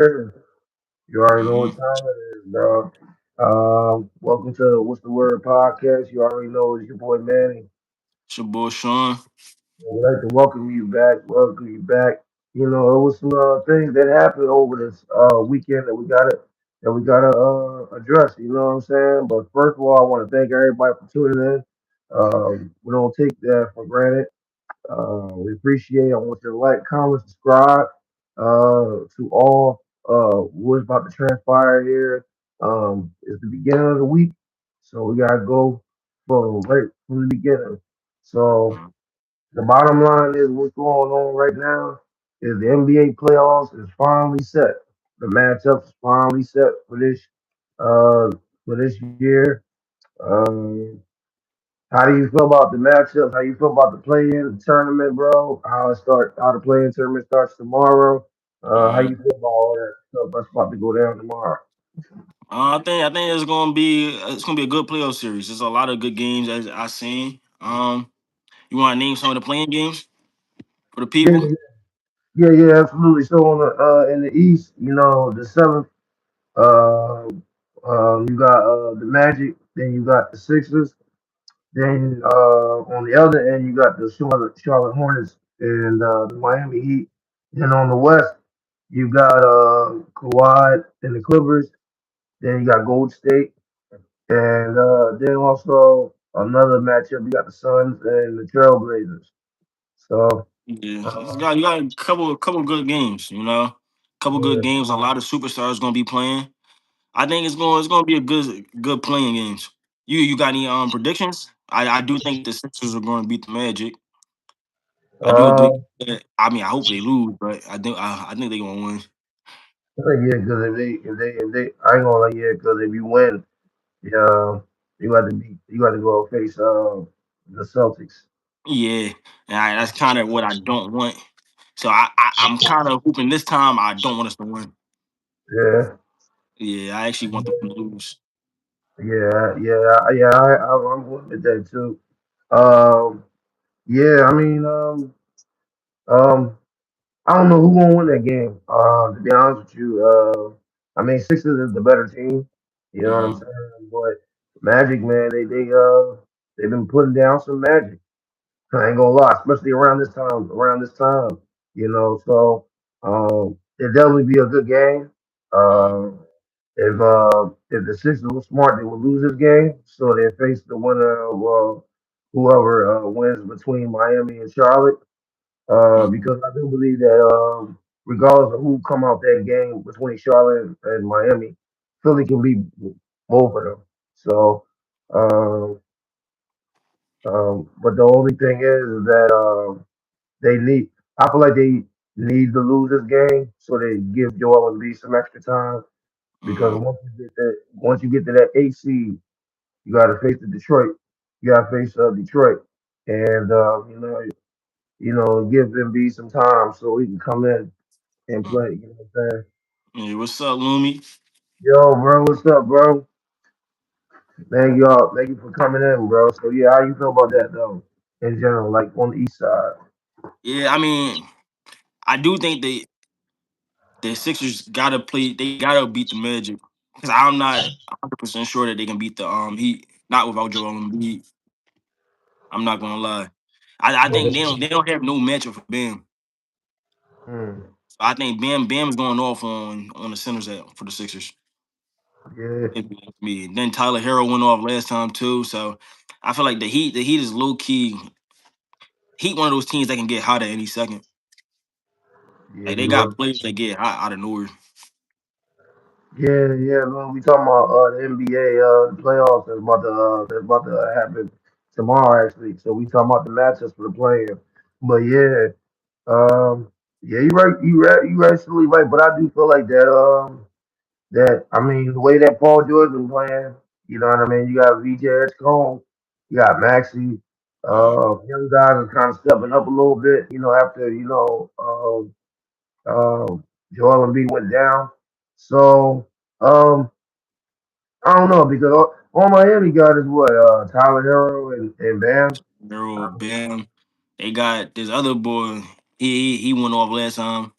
You already know what Mm-hmm. time it is, dog. Welcome to What's the Word podcast. You already know it's your boy Manny. It's your boy Sean. We'd like to welcome you back. Welcome you back. There was some things that happened over this weekend that we gotta address. You know what I'm saying? But first of all, I want to thank everybody for tuning in. We don't take that for granted. We appreciate it. I want you to like, comment, subscribe to all what's about to transpire here. It's the beginning of the week, so we gotta go from the beginning. So the bottom line is what's going on right now is the NBA playoffs is finally set. The matchups is finally set uh for this year. Um, how do you feel about the matchups? How you feel about the play-in tournament, bro? How the play-in tournament starts tomorrow? How you Mm-hmm. feel about all that stuff that's about to go down tomorrow? I think it's gonna be a good playoff series. There's a lot of good games as I seen. You want to name some of the playing games for the Yeah, people? yeah, absolutely. So on the in the East, the seventh, uh, you got the Magic, then you got the Sixers, then on the other end you got the Charlotte Hornets and the Miami Heat. Then on the West, you got Kawhi and the Clippers. Then you got Gold State, and then also another matchup. You got the Suns and the Trailblazers. So, Yeah, it's uh, got you got a couple good games. Couple good yeah, games. A lot of superstars gonna be playing. I think it's gonna be a good playing games. You got any predictions? I do think the Sixers are going to beat the Magic. I do uh, think. I hope they lose, but I think they're gonna win. yeah, because if they, I ain't gonna lie, yeah, because if you win, yeah, you got to go face the Celtics. Yeah, and that's kind of what I don't want. So I'm kind of hoping this time I don't want us to win. Yeah, Yeah, I actually want them to lose. I'm going with that too. Um, yeah, um, I don't know who gonna win that game. To be honest with you, Sixers is the better team. You know what I'm Mhm. saying? But Magic, man, they've been putting down some magic. I ain't gonna lie, especially around this time. It definitely be a good game. Mhm. If the Sixers were smart, they would lose this game, so they face the winner of whoever wins between Miami and Charlotte. Mhm. Because I do believe that regardless of who come out that game between Charlotte and Miami, Philly can beat both of them. So, um, but the only thing is that they need. I feel like they need to lose this game so they give Joel Embiid some extra time. Because Mhm. once you get to that eight seed, you got to face the Detroit. You got to face Detroit, and give Embiid some time so he can come in and Mhm. play. You know what I'm saying? Yeah, what's up, Lumi? Yo, bro, what's up, bro? Thank you for coming in, bro. So yeah, how you feel about that though? In general, like on the east side. Yeah, I do think the Sixers gotta play. They gotta beat the Magic because I'm not 100% sure that they can beat the Heat. Not without Joel Embiid. I'm not gonna lie. I think they don't have no matchup for Bam. Hmm. So I think Bam's going off on the centers for the Sixers. Yeah, If you ask me. Then Tyler Hero went off last time too. So I feel like the Heat is low key. Heat one of those teams that can get hot at any second. yeah, Like they you got right. players that get hot out of nowhere. Yeah. When we talking about the NBA the playoffs that's about to happen tomorrow actually. So we talking about the matchups for the playing. But yeah, you absolutely right. But I do feel like the way that Paul George been playing, you know what I mean. You got VJ Cone, you got Maxi. Mhm. Young guys are kind of stepping up a little bit, after Joel Embiid went down. So um, I don't know because all Miami got is what Tyler Hero and Bam. Hero, Bam. They got this other boy. He went off last time.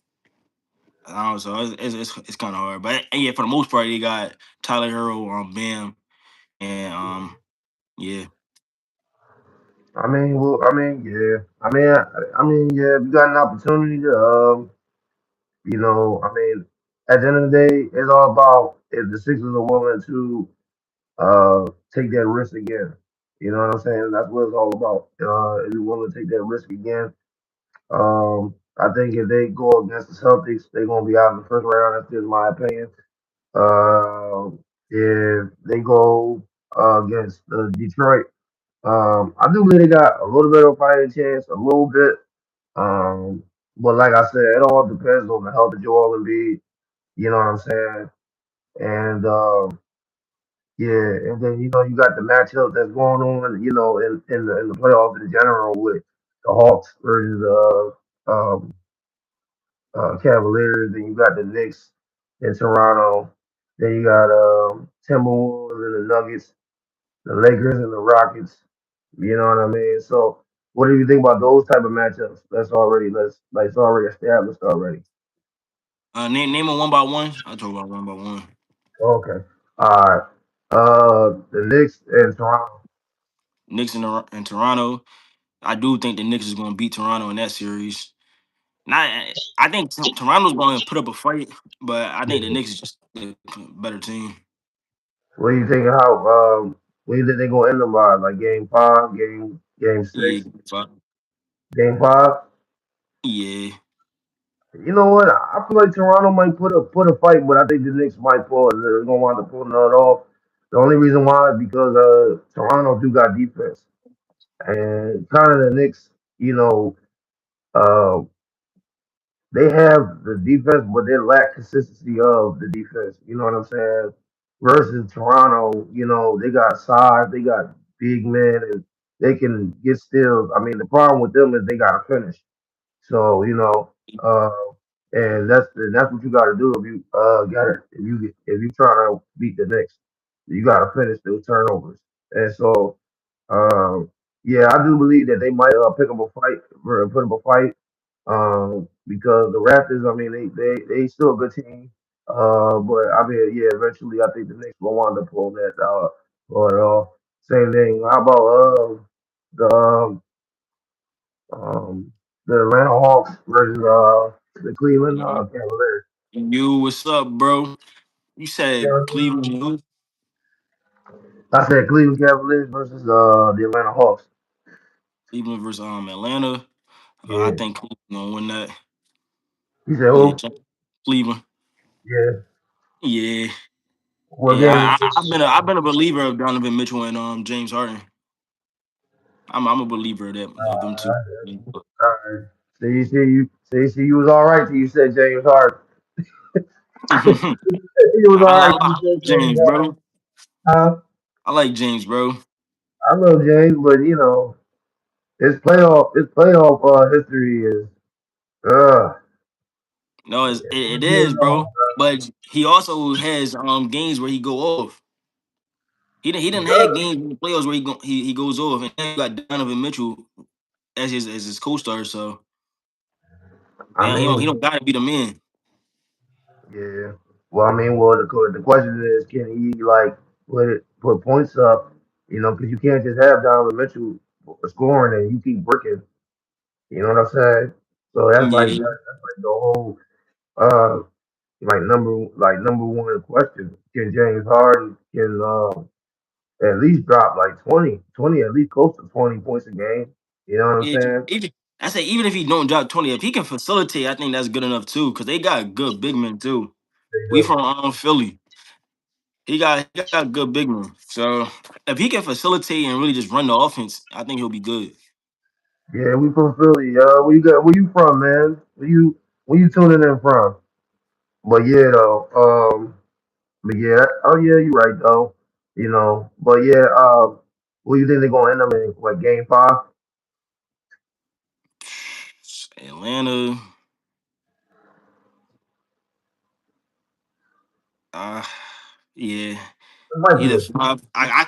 I don't know, so it's kind of hard. But yeah, for the most part, they got Tyler Hero, Bam, and yeah. Yeah. Yeah. If you got an opportunity to, at the end of the day, it's all about if the Sixers are willing to take that risk again. You know what I'm saying? That's what it's all about. If you're willing to take that risk again, I think if they go against the Celtics, they're gonna be out in the first round. That's just my opinion. If they go against Detroit, I do believe they got a little bit of a fighting chance, a little bit. Um, but like I said, it all depends on the health of Joel Embiid. You know what I'm saying? And yeah, and then you got the matchup that's going on, in the playoffs in general with the Hawks versus the Cavaliers. Then you got the Knicks in Toronto. Then you got Timberwolves and the Nuggets, the Lakers and the Rockets. You know what I mean? So, what do you think about those type of matchups? That's like it's already established already. Name them one by one. I'll talk about one by one. Okay. All right. The Knicks and Toronto. Knicks in Toronto. I do think the Knicks is going to beat Toronto in that series. Not, I think Toronto's going to put up a fight, but I think the Yeah. Knicks is just the better team. What do you think? What do you think they're gonna end up by? Like game five, game Yeah, six, game five. yeah. You know what? I feel like Toronto might put a fight, but I think the Knicks might pull it. They're gonna wind up pulling it off. The only reason why is because Toronto do got defense, and kind of the Knicks, uh, they have the defense, but they lack consistency of the defense. You know what I'm saying? Versus Toronto, they got size, they got big men, and they can get steals. I mean, the problem with them is they got to finish. So uh, and that's what you got to do if you got to if you try to beat the Knicks, you got to finish those turnovers. And so, yeah, I do believe that they might pick up a fight or put up a fight because the Raptors, I mean, they still a good team. But I mean, yeah, eventually I think the Knicks will wind up pulling that pull it off. Same thing. How about the um the Atlanta Hawks versus the Cleveland Mhm. Cavaliers? You, what's up, bro? You said Cleveland. Who? I said Cleveland Cavaliers versus the Atlanta Hawks. Cleveland versus Atlanta. I Yeah. think Cleveland gonna win that. You said Yeah, who? Cleveland. Yeah. Yeah, What yeah. game is I've been a believer of Donovan Mitchell and James Harden. I'm a believer of that of them two. Alright. See, you was all right till you said James Harden. I, He was all right till you I said like James James, Harden. bro. Huh? I like James, bro. I love James, but his playoff history is uh No, it is, no, bro. But he also has games where he go off. He didn't have games in the playoffs where he goes off, and then you got Donovan Mitchell as his co-star. So I he mean, don't gotta be the man. yeah. Well, the question is, can he like put points up? Because you can't just have Donovan Mitchell scoring and you keep bricking. You know what I'm saying? So Yeah, that's like the whole uh number one question. Can James Harden can at least drop like 20 at least close to 20 points a game? You know what I'm yeah. saying? I say even if he don't drop 20, if he can facilitate, I think that's good enough too. Cause they got good big men too. They We do. from Philly. He got good big men. So if he can facilitate and really just run the offense, I think he'll be good. Yeah, we from Philly. Where you from, man? Where you tuning in from? But yeah, though. But yeah. Oh yeah, you right though. But yeah. What do you think they're gonna end up in? Like game five? Atlanta, uh, yeah, It might be either a five. I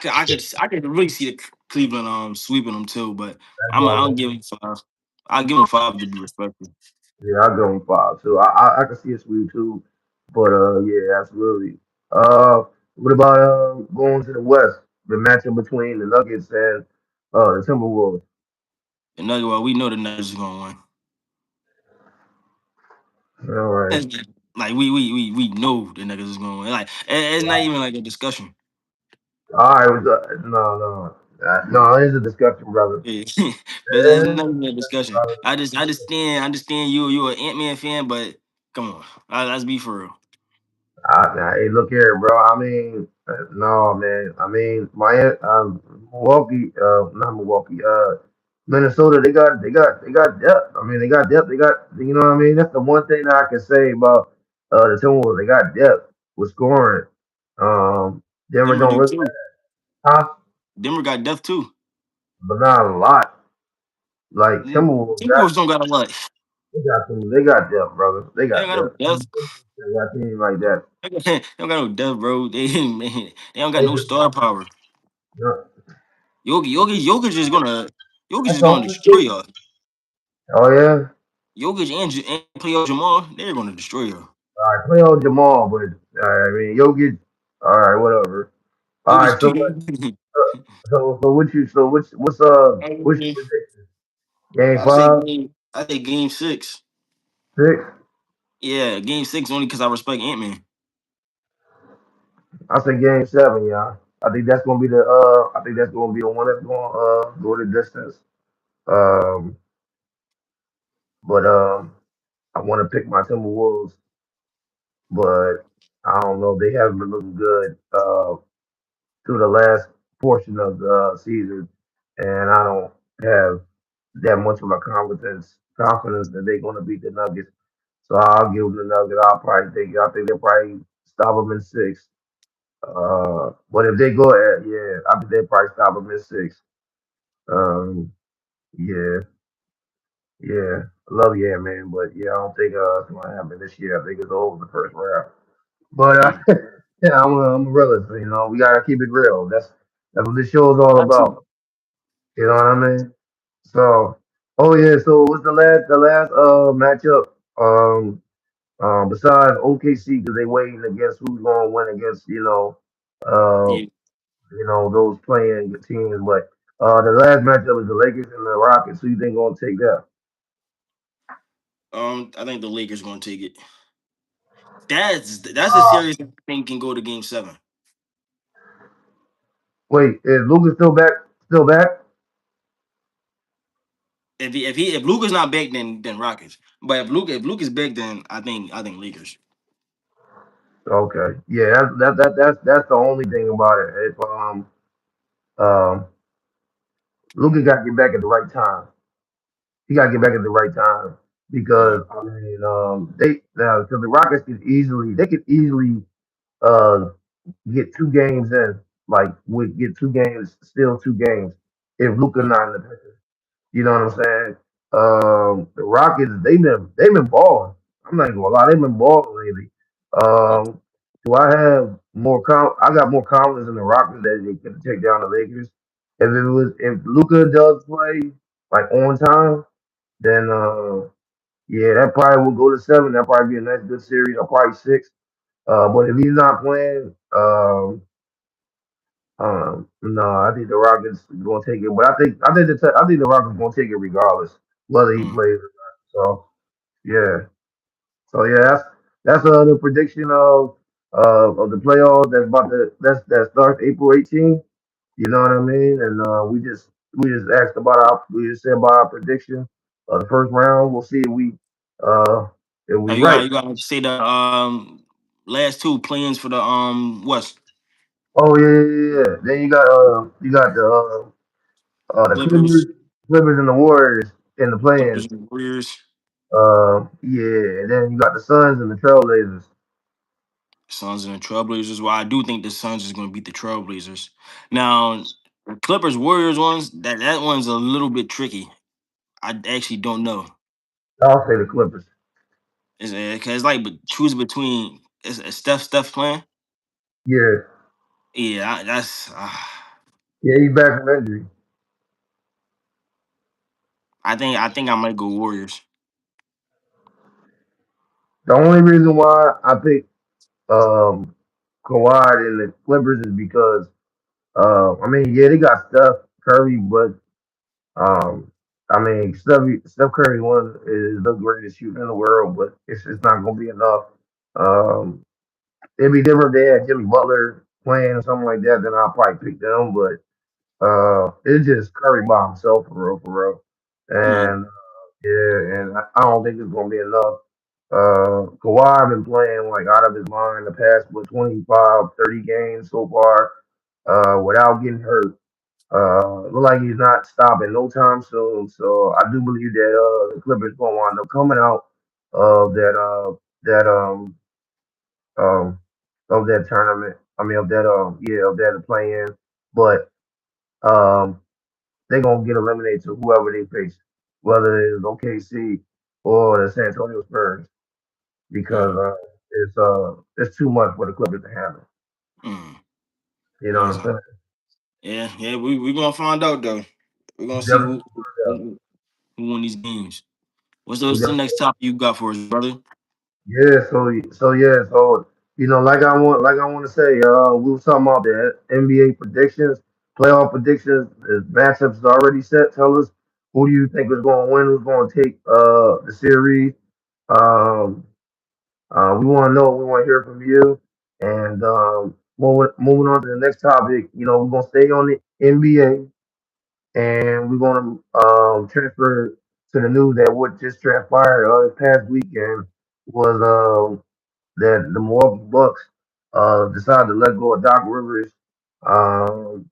could really see the Cleveland sweeping them too, but that's all. I'll give him five. I'll give him five to be respectful. Yeah, I go in five too. I can see a sweep too, but yeah, absolutely. Uh, what about going to the West? The matchup between the Nuggets and the Timberwolves. The Nuggets, well, we know the Nuggets is gonna All right. win. Like we know the Nuggets is gonna win. Like it's not even like a discussion. All right. No. It's a discussion, brother. Yeah. But it's Yeah, not even a discussion. I understand you an Ant Man fan, but come on, let's be for real. hey, look here, bro. I mean, no, man. I mean, Milwaukee, not Milwaukee, Minnesota. They got depth. I mean, they got depth. They got, you know what I mean. That's the one thing that I can say about the Timberwolves. They got depth with scoring. Um, Denver Denver don't do really, too. huh? Denver got depth too. But not a lot. Like Timberwolves Timberwolves don't got a lot. they got depth, brother. They They don't got got no depth. depth. They got teams like that. They don't got no depth, bro. They don't got They no just, star power. yeah. Jokic is gonna Jokic That's is the gonna only destroy thing. y'all. Oh yeah. Jokic and Playoff Jamal, they're gonna destroy y'all. All right, play on Jamal, but I mean, Jokic. All right, whatever. All Jokic right, so too. what's your prediction? Game five, I say game six. six. Yeah, game six only because I respect Ant Man. I say game seven, y'all. I think that's gonna be I think that's gonna be the one that's gonna go the distance. Um, but I want to pick my Timberwolves, but I don't know. They haven't been looking good through the last portion of the season, and I don't have that much of a confidence that they're going to beat the Nuggets. So I'll give them the Nuggets. I think they'll probably stop them in six. But if they go at, yeah, I think they'll probably stop them in six. Um, yeah, yeah, I love yeah, man, but yeah, I don't think it's going to happen this year. I think it's over the first round. But Mm. yeah, I'm a realist. You know, we gotta keep it real. That's what this show is all I too. about. You know what I mean? So, oh yeah. So what's the last matchup? Besides OKC, because they waiting against who's gonna win against Yeah. those playing teams. But the last matchup is the Lakers and the Rockets. Who you think gonna take that? I think the Lakers gonna take it. That's a Uh, series I think can go to game seven. Wait, is Lucas still back? Still back? If Luca's not back, then Rockets. But if Luke is back, then I think Lakers. Okay. Yeah, that's the only thing about it. If um Lucas got to get back at the right time. He got to get back at the right time Mm. because I mean, they now because the Rockets could easily uh get 2 games in, like would get 2 games, still 2 games if Luka not in the picture. You know what I'm saying? The Rockets they've been balling. I'm not even gonna lie, they've been balling lately. Um, do I have I got more confidence in the Rockets that they can take down the Lakers. If Luka does play like on time, then yeah, that probably will go to seven. That probably be a nice good series. Or probably six. But if he's not playing, no, I think the Rockets are gonna take it. But I think the Rockets gonna take it regardless whether he Mm. plays or not. So yeah, so yeah, that's the prediction of the playoffs that starts April 18th. You know what I mean? And we just said about our prediction of the first round. We'll see uh if we Now right. you got to say the last two plans for the West Oh yeah. Then you got the Clippers, Clippers and the Warriors in the play-in. Clippers and Warriors, Yeah. And then you got the Suns and the Trailblazers. Suns and the Trailblazers. Well, I do think the Suns is going to beat the Trailblazers. Now, the Clippers Warriors ones that one's a little bit tricky. I actually don't know. I'll say the Clippers. It's like choose between is Steph playing. Yeah. Yeah, that's. Yeah, he's back from injury. I think I might go Warriors. The only reason why I picked um Kawhi and the Clippers is because I mean, yeah, they got Steph Curry, but um, I mean, Steph Curry one is the greatest shooter in the world, but it's not gonna be enough. Um, it'd be different if they had Jimmy Butler playing or something like that, then I'll probably pick them. But it's just Curry by himself for real. Mm, And yeah, and I don't think it's gonna be enough. Kawhi been playing like out of his mind the past what 25, 30 games so far, without getting hurt. Look like he's not stopping no time soon. So I do believe that the Clippers gonna wind up coming out of that um of that tournament. I mean of that yeah of that play in, but um they gonna get eliminated to whoever they face, whether it's OKC or the San Antonio Spurs, because mm, it's too much for the Clippers to handle. mm. You know what Yes. I'm saying? Yeah, yeah, we gonna find out though. We're gonna We see definitely, who won these games. we What's the definitely next topic you got for us, brother? Yeah, so like I want to say, we were talking about the NBA predictions, playoff predictions. The matchups is already set. Tell us who do you think is going to win? Who's going to take the series? Um, we want to know. We want to hear from you. And moving on to the next topic, we're gonna stay on the NBA, and we're gonna transfer to the news that what just transpired this past weekend was that the Milwaukee Bucks decided to let go of Doc Rivers um,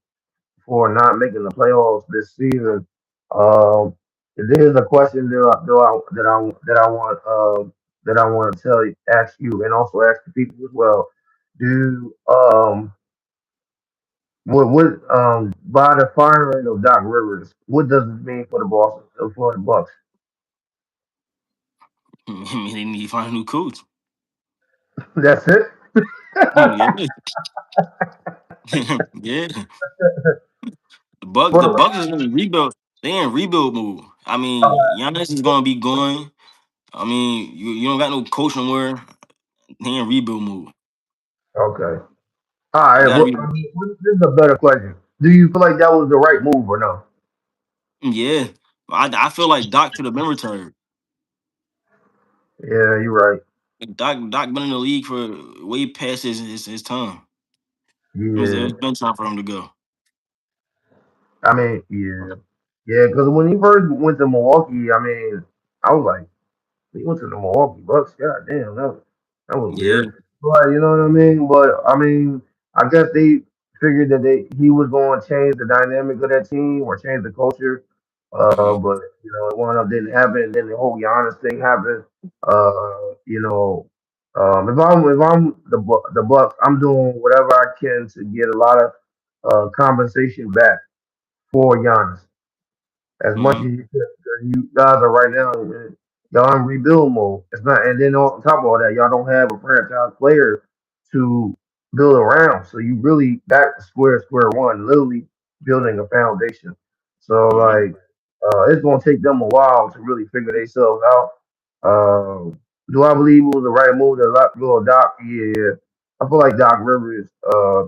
for not making the playoffs this season. Um, there's a question that I want to ask you, and also ask the people as well. Do what by the firing of Doc Rivers, what does this mean for the Boston for the Bucks? I mean, they need to find a new coach. That's it. Yeah, yeah. The For Bucks is in rebuild. They in rebuild move. I mean, Giannis is gonna be going. I mean, you don't got no coach somewhere. He in rebuild move. okay. All You right. gotta Well, be. I mean, this is a better question. Do you feel like that was the right move or no? Yeah, I feel like Doc should have been retired. Yeah, you're right. Doc been in the league for way past his time. Yeah. It's been time for him to go. I mean, yeah. Yeah, because when he first went to Milwaukee, I mean, I was like, he went to the Milwaukee Bucks. God damn, that was Yeah. weird. But you know what I mean? But I mean, I guess they figured that he was going to change the dynamic of that team or change the culture. Mhm. But it wound up didn't happen. And then the whole Giannis thing happened. If I'm the Bucks, I'm doing whatever I can to get a lot of compensation back for Giannis as much as Mhm. you could. Because you guys are right now, y'all in rebuild mode. It's not, and then on top of all that, y'all don't have a franchise player to build around. So you really back to square one, literally building a foundation. So Mhm. like, it's gonna take them a while to really figure themselves out. Do I believe it was the right move to let go of Doc? Yeah, I feel like Doc Rivers'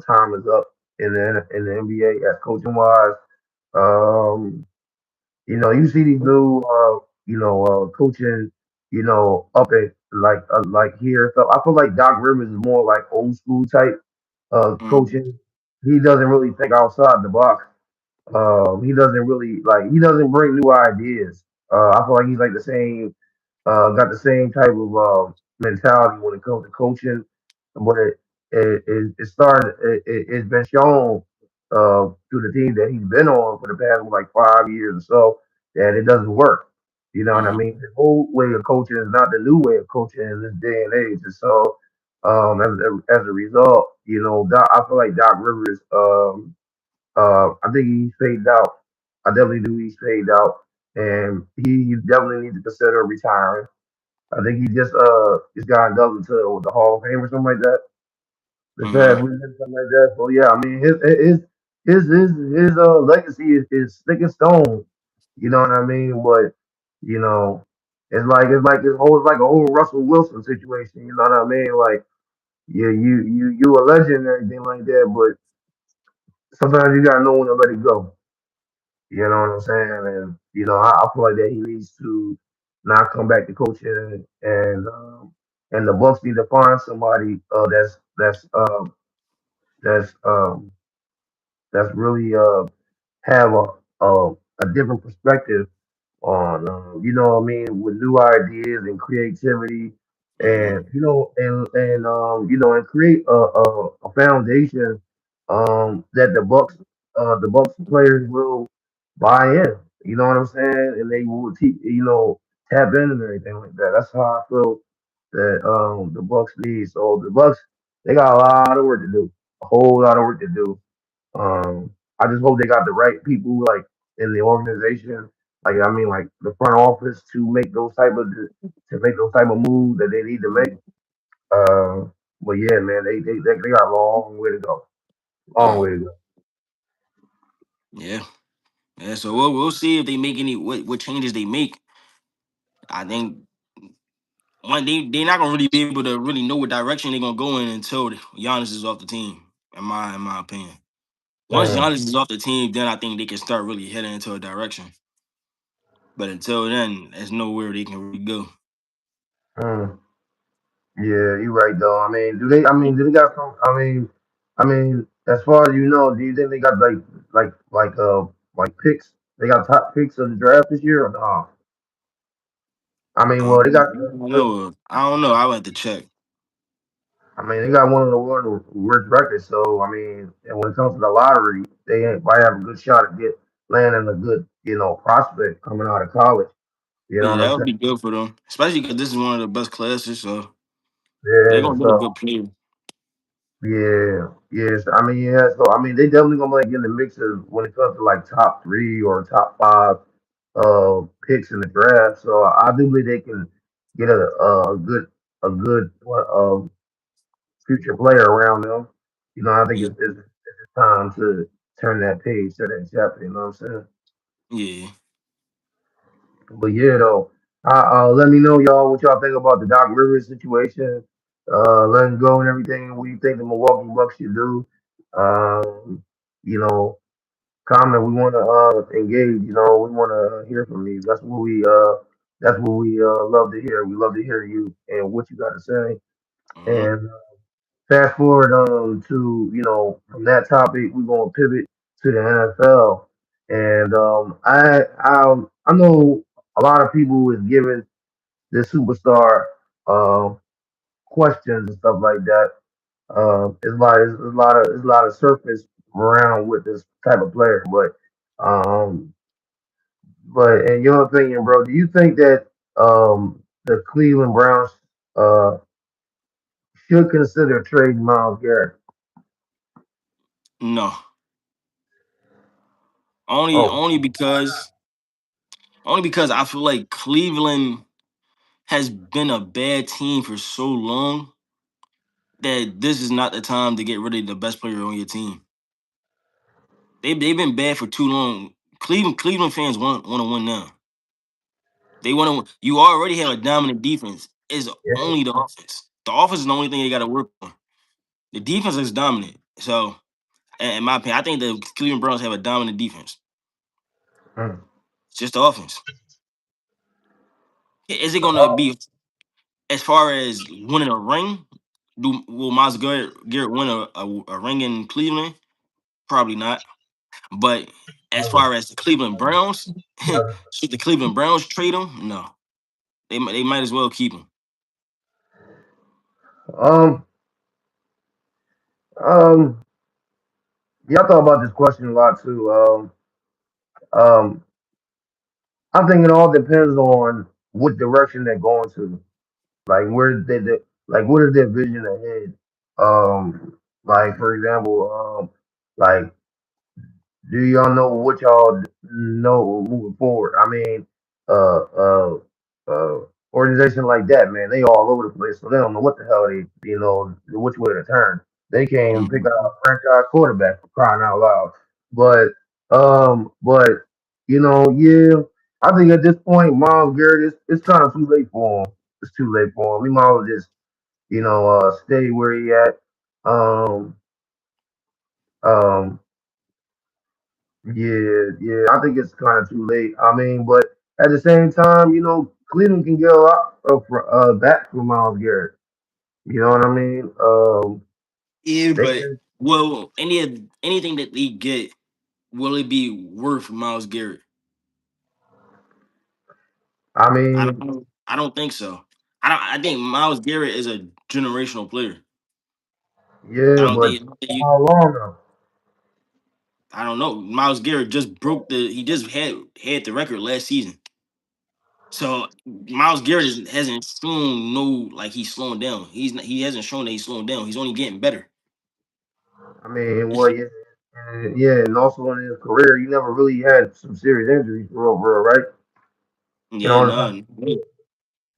time is up in the NBA as coaching wise. Um, you see these new, coaching, up at like here. So I feel like Doc Rivers is more like old school type Mhm. coaching. He doesn't really think outside the box. He doesn't bring new ideas. I feel like he's like the same got the same type of mentality when it comes to coaching, but it's starting. It's been shown to the team that he's been on for the past like 5 years or so that it doesn't work. You know what I Mhm. mean? The old way of coaching is not the new way of coaching in this day and age. And so, as a result, I feel like Doc Rivers. I think he's faded out. I definitely do. He's faded out, and he definitely needs to consider retiring. I think he just got inducted to the Hall of Fame or something like that. The past Mhm. weekend, something like that. So yeah, I mean his legacy is thick and stone. You know what I mean? But you know, it's like a whole Russell Wilson situation. You know what I mean? Like, yeah, you a legend and everything like that, but sometimes you gotta know when to let it go. You know what I'm saying? And I feel like that he needs to not come back to coaching, and the Bucks need to find somebody that's that's really have a different perspective on what I mean, with new ideas and creativity, Mm-hmm. and and create a foundation that the Bucks players will buy in. You know what I'm saying? And they will tap in and everything like that. That's how I feel that the Bucks need. So the Bucks, they got a lot of work to do, a whole lot of work to do. I just hope they got the right people like in the organization, like I mean, like the front office to make those type of moves that they need to make. Uh, but yeah, man, they got a long way to go. Long way to go. Yeah, yeah. So we'll see if they make any what changes they make. I think one they not gonna really be able to really know what direction they're gonna go in until Giannis is off the team. In my opinion, once Mm, Giannis is off the team, then I think they can start really heading into a direction. But until then, there's nowhere they can really go. mm. Yeah, you're right though. I mean, do they? I mean, do they got some? I mean, as far as you know, do you think they got like picks? They got top picks of the draft this year or no? I mean, well, they got. I don't know. I don't know. I would have to check. I mean, they got one of the worst records. So I mean, and when it comes to the lottery, they ain't might have a good shot at landing a good prospect coming out of college. You know Yeah, what that I'm would saying? be good for them, especially because this is one of the best classes. So they're Yeah. gonna get a So good player. yeah, yes. I mean, yeah. So I mean, they definitely gonna like get in the mix of when it comes to like top three or top five picks in the draft. So I do believe they can get a good future player around them. I think Yeah, it's time to turn that page to that chapter. You know what I'm saying? yeah. But yeah, though, let me know, y'all, what y'all think about the Doc Rivers situation. Let him go and everything. What do you think the Milwaukee Bucks should do? Um, you know, comment. We want to engage. We want to hear from you. That's what we love to hear. We love to hear you and what you got to say. Uh-huh. And fast forward to from that topic, we're gonna pivot to the NFL, and I know a lot of people is giving this superstar um questions and stuff like that. It's a lot of surface around with this type of player, um, but in your opinion, bro, do you think that the Cleveland Browns uh should consider trading Miles Garrett? No, only Oh. only because I feel like Cleveland has been a bad team for so long that this is not the time to get rid of the best player on your team. They've been bad for too long. Cleveland fans want to win now. They want to. You already have a dominant defense. It's Yeah. only the offense. The offense is the only thing they got to work on. The defense is dominant. So, in my opinion, I think the Cleveland Browns have a dominant defense. Mm. It's just the offense. Is it going to Oh, be as far as winning a ring? Will Miles Garrett win a ring in Cleveland? Probably not. But as mm. far as the Cleveland Browns, should the Cleveland Browns trade him? No, they might as well keep him. Um, um, yeah, I thought about this question a lot too. Um, I think it all depends on what direction they're going to. Like, like, what is their vision ahead? Like, for example, like, do y'all know what y'all know moving forward? I mean, uh, uh, uh, organization like that, man, they all over the place, so they don't know what the hell which way to turn. They can't even pick Mhm. out a franchise quarterback for crying out loud. But, yeah. I think at this point, Miles Garrett, it's kind of too late for him. It's too late for him. He might as well just, stay where he at. Um, um, yeah. I think it's kind of too late. I mean, but at the same time, Cleveland can get a lot back from Miles Garrett. You know what I mean? Yeah, They but can. well, anything that they get, will it be worth Miles Garrett? I I mean, don't. I don't think so. I think Miles Garrett is a generational player. I yeah, don't but think. how long though? I don't know. Miles Garrett just broke the. He just had the record last season. So Miles Garrett hasn't shown no like he's slowing down. He hasn't shown that he's slowing down. He's only getting better. I mean, well, yeah, and also in his career, he never really had some serious injuries for real, right? You Yeah, know what I'm none. saying?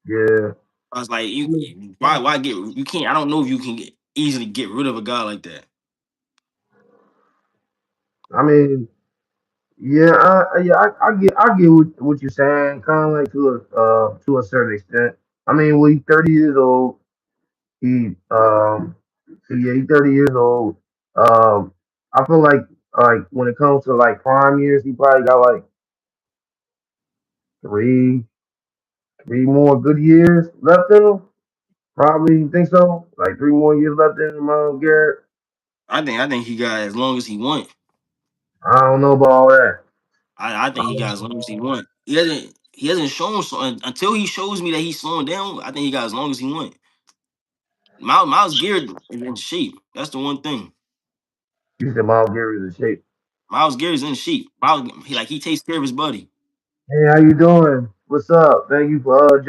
Yeah. I was like, why get you can't I don't know if you can easily get rid of a guy like that. I mean, yeah, I get what you're saying, kind of like to a certain extent. I mean, when he's 30 years old, he he's 30 years old. Um, I feel like when it comes to like prime years, he probably got like three three more good years left in him. Probably you think so. Like 3 more years left in him, Garrett. I think he got as long as he want. I don't know about all that. I I think he don't got as know long as he about want. He hasn't shown until he shows me that he's slowing down. I think he got as long as he want. Miles Garrett is in shape. That's the one thing. You said Miles Garrett is in shape. Miles Garrett's in shape. He takes care of his buddy. Hey, how you doing? What's up? Thank you for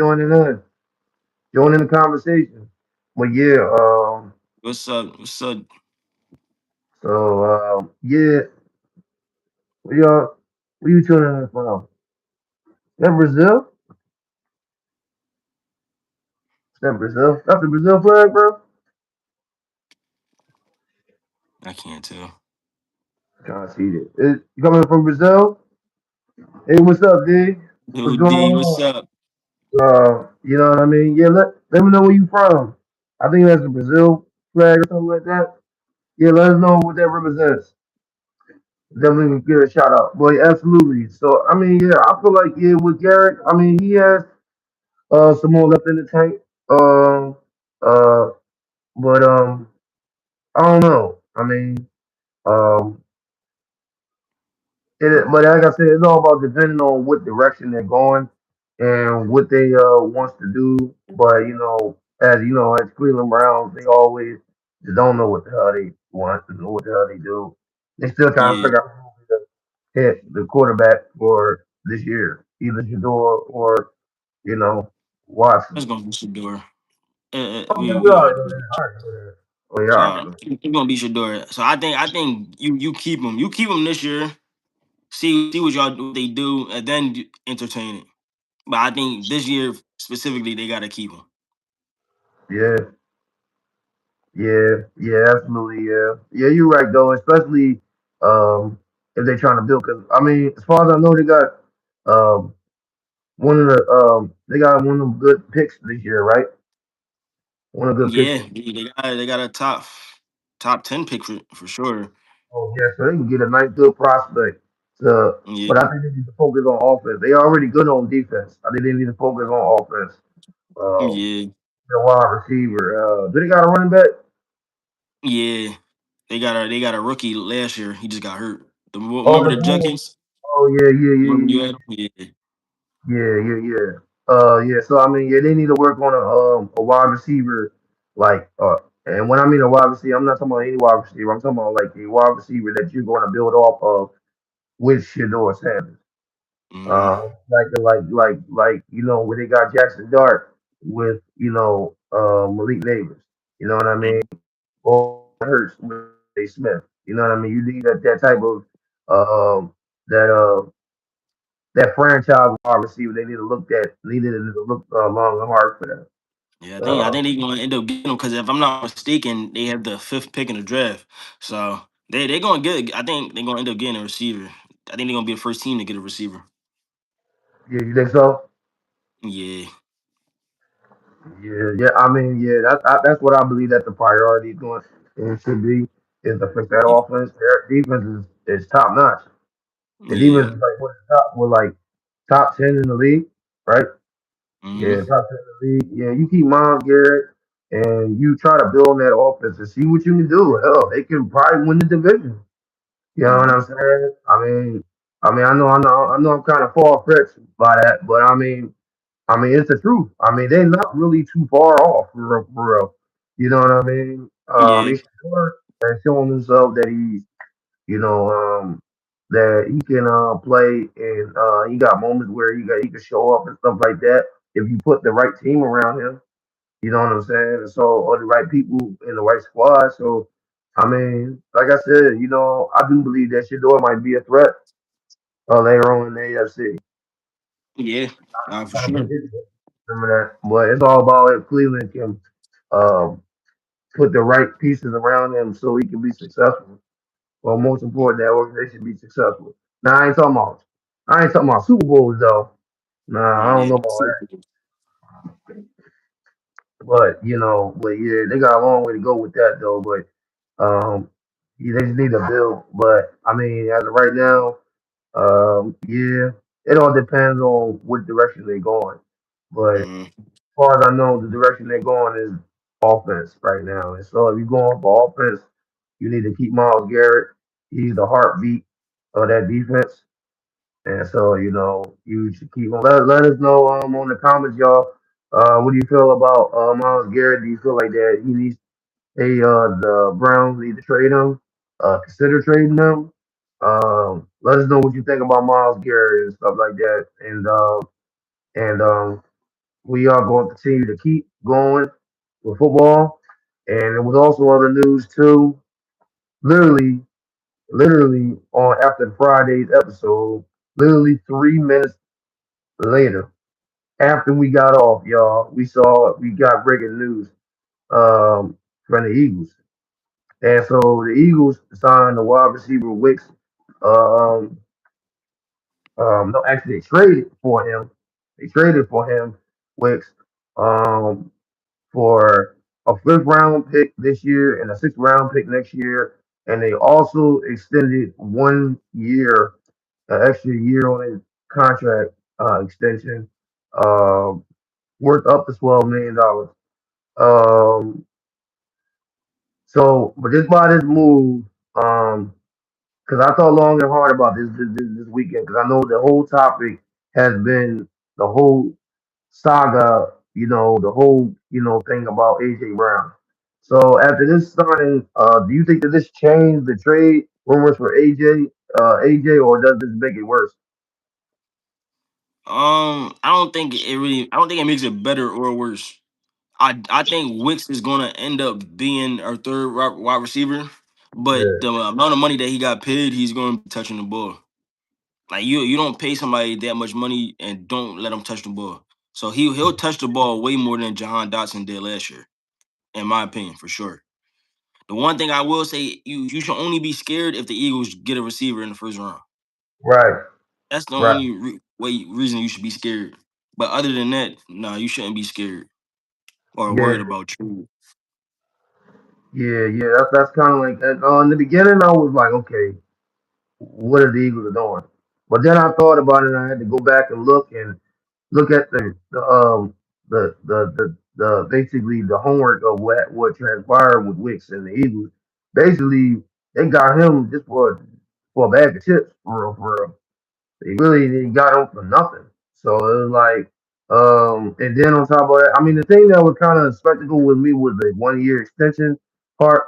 joining the conversation. But yeah, What's up? What's up? yeah, we where you tuning in from? Is that Brazil? Is that Brazil? That's the Brazil flag, bro. I can't tell. Trying to see it. You coming from Brazil? Hey, what's up, D? Yo, What's going D, what's on? up? You know what I mean? Yeah, let me know where you from. I think that's a Brazil flag or something like that. Yeah, let us know what that represents. Definitely give a shout out. But absolutely. So I mean, yeah, I feel like yeah, with Garrett, I mean he has some more left in the tank. Uh but I don't know. I mean, um but like I said, it's all about depending on what direction they're going and what they wants to do. But as Cleveland Browns, they always just don't know what the hell they want and what the hell they do. They still trying to Yeah, figure out who to hit the quarterback for this year, either Shador or you know it's Watson. gonna be Shador. Oh yeah, we We already already know know. that. I already know that. Oh yeah, I already So know. he's gonna be Shador. So I think you keep him. You keep him this year. See what what they do, and then entertain it. But I think this year specifically, they gotta keep him. Yeah, yeah, absolutely, yeah. You're right though, especially if they're trying to build. Cause I mean, as far as I know, they got um they got one of them good picks this year, right? One of the good picks. Yeah, they got a top 10 pick for sure. Oh yeah, so they can get a nice good prospect. To, but Yeah, I think they need to focus on offense. They already good on defense. I think they need to focus on offense. yeah, The wide receiver. Do they got a running back? yeah. They got a rookie last year. He just got hurt. Oh, Remember the the dude. Jenkins? Oh yeah, yeah, yeah, Remember yeah, you yeah. had him? Yeah, Yeah. Yeah. So I mean, yeah, they need to work on a wide receiver, like and when I mean a wide receiver, I'm not talking about any wide receiver. I'm talking about like a wide receiver that you're going to build off of with Shador Sanders. hmm Like where they got Jackson Dart with Malik Neighbors. You know what I mean? Or Hurts with A Smith. You know what I mean? You need that type of that that franchise wide receiver. They need to look at needed to look long and hard for that. yeah. I think Uh, they're gonna end up getting him because if I'm not mistaken, they have the fifth pick in the draft. So they're gonna get. I think they're gonna end up getting a receiver. I think they're gonna be the first team to get a receiver. Yeah, you think so? Yeah, Yeah, yeah. I mean, yeah, that's what I believe that the priority is going and should be is to fix that yeah, offense. Their defense is top notch. The defense yeah. is like top 10 in the league, right? Hmm. Yeah, top 10 in the league. Yeah, you keep Miles Garrett and you try to build on that offense and see what you can do. Hell, they can probably win the division. You know what Hmm. I'm saying? I know, I'm kind of far fetched by that, but I mean, it's the truth. I mean, they're not really too far off for real, for real. You know what I mean? Yeah, He's short and showing himself that you know, that he can play, and he got moments where he can show up and stuff like that if you put the right team around him. You know what I'm saying? And so, or the right people in the right squad. So, I mean, like I said, I do believe that Shador might be a threat later on in the AFC. yeah. For sure. Remember that, but it's all about if Cleveland can um, put the right pieces around him so he can be successful. Well, most important, that organization be successful. Now, I ain't talking about Super Bowls though. Nah, I don't Yeah. know about that. But yeah, they got a long way to go with that though. But yeah, they just need to build. But I mean, as of right now, yeah, it all depends on what direction they're going. But as Mm-hmm. far as I know, the direction they're going is offense right now. And so if you're going for offense, you need to keep Miles Garrett. He's the heartbeat of that defense. And so, you should keep on. Let us know on the comments, y'all. What do you feel about Miles Garrett? Do you feel like that the Browns need to trade him? Consider trading him? Let us know what you think about Miles Garrett and stuff like that. And we are going to continue to keep going with football. And it was also other news too. Literally, literally on after Friday's episode, literally 3 minutes later, after we got off, y'all, we got breaking news from the Eagles. And so the Eagles signed the wide receiver Wicks. Um, no, actually, they traded for him. They traded for him, Wicks, um, for a fifth round pick this year and a sixth round pick next year. And they also extended 1 year, an extra year on his contract extension, um, worth up to $12 million. Um, but just by this move, because I thought long and hard about this weekend, because I know the whole topic has been the whole saga, the whole thing about AJ Brown. So after this signing, do you think that this changed the trade rumors for AJ, or does this make it worse? I don't think it really. I don't think it makes it better or worse. I think Wicks is gonna end up being our third wide receiver, but Yeah, the amount of money that he got paid, he's gonna be touching the ball. Like you don't pay somebody that much money and don't let him touch the ball. So he'll touch the ball way more than Jahan Dotson did last year, in my opinion, for sure. The one thing I will say, you should only be scared if the Eagles get a receiver in the first round. right, That's the right. only reason you should be scared. But other than that, no, you shouldn't be scared or Yeah, worried about trade. yeah. That's kind of like in the beginning. I was like, okay, what are the Eagles doing? But then I thought about it, and I had to go back and look at the basically the homework of what transpired with Wicks and the Eagles. Basically, they got him just for a bag of chips, for real, for real. They really didn't got him for nothing. So it was like, and then on top of that, I mean, the thing that was kind of a spectacle with me was the 1 year extension part.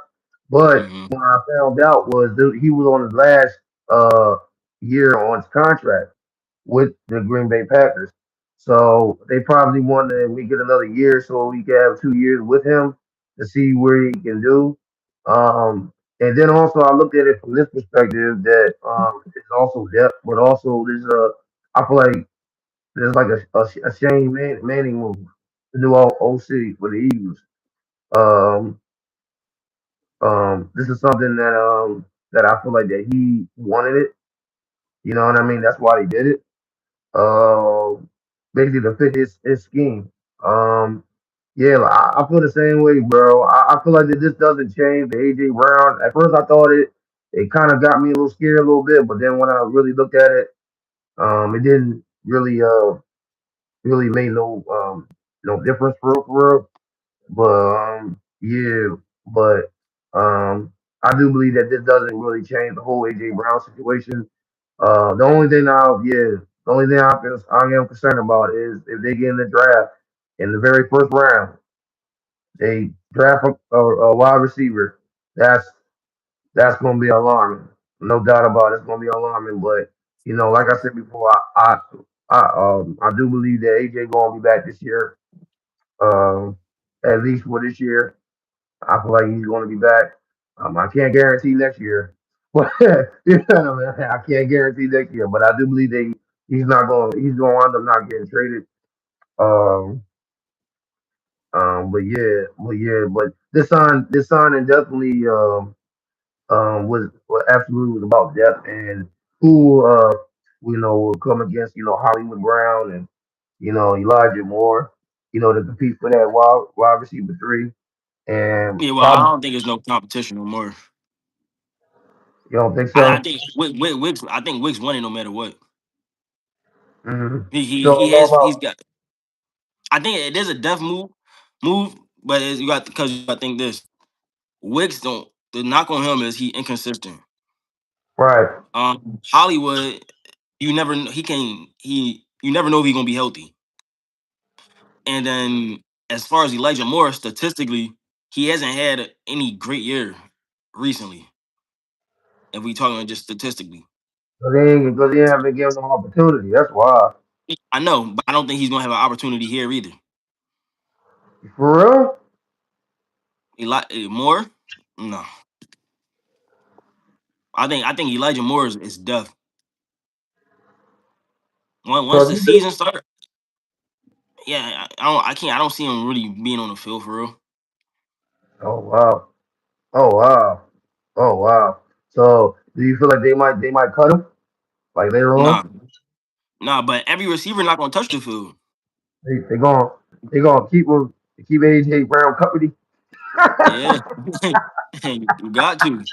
But Hmm. when I found out was that he was on his last uh year on his contract with the Green Bay Packers. So they probably wanted we get another year so we can have 2 years with him to see where he can do. And then also I looked at it from this perspective that it's also depth, but also I feel like there's like a Shane Manning move, the new OC for the Eagles. Um, this is something that I feel like that he wanted it. You know what I mean? That's why he did it. basically to fit his scheme. Um, yeah, like, I feel the same way, bro. I feel like that this doesn't change the AJ Brown. At first, I thought it kind of got me a little scared a little bit, but then when I really looked at it, it didn't really made no difference for real. But yeah, but I do believe that this doesn't really change the whole AJ Brown situation. The only thing the only thing I am concerned about is if they get in the draft in the very first round, they draft a wide receiver. That's that's going to be alarming, no doubt about it. It's going to be alarming. But like I said before, I do believe that AJ going to be back this year, um, at least for this year. I feel like he's going to be back. I can't guarantee next year, but I can't guarantee next year. But I do believe that he's not going. He's going to wind up not getting traded. Um, but this signing definitely was absolutely was about depth and who will come against Hollywood Brown and Elijah Moore to compete for that wide receiver three and Yeah, well, I probably don't think there's no competition no more. you don't think I so. think Wicks. I think Wicks winning no matter what. So I don't know He's about got. I think it is a def move, but you got because I think this Wicks don't. The knock on him is he inconsistent. right. Hollywood, you never he can he you never know if he's gonna be healthy. And then as far as Elijah Moore, statistically, he hasn't had any great year recently. If we talking just statistically, Because they haven't given them opportunity. That's why. I know, but I don't think he's gonna have an opportunity here either. For real? Moore, no, I think Elijah Moore is def. So Once if the you think, season starts, yeah, I don't see him really being on the field for real. oh wow, oh wow, oh wow. So do you feel like they might cut him like later Nah, on? but every receiver not gonna touch the field. They gonna keep AJ Brown company. Yeah, you got to.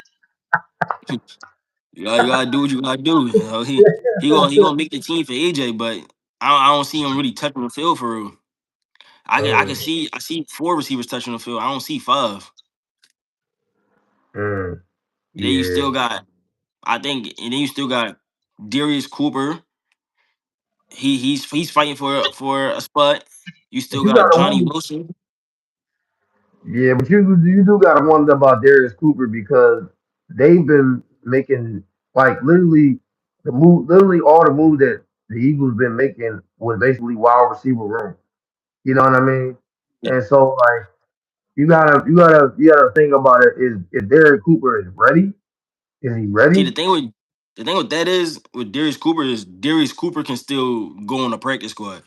You gotta do what you gotta do. You know, he gonna make the team for AJ, but I don't see him really touching the field for real. I can Mm, see I see four receivers touching the field. I don't see five. mm, And then you yeah, still got and then you still got Darius Cooper. He's fighting for a spot. You but still you got gotta Johnny wonder. Wilson. Yeah, but you do gotta wonder about Darius Cooper because they've been making like literally all the moves that the Eagles been making was basically wide receiver room. You know what I mean? And so like you gotta think about it. Is Darius Cooper is ready? Is he See ready? the thing with that is with Darius Cooper is Darius Cooper can still go on the practice squad.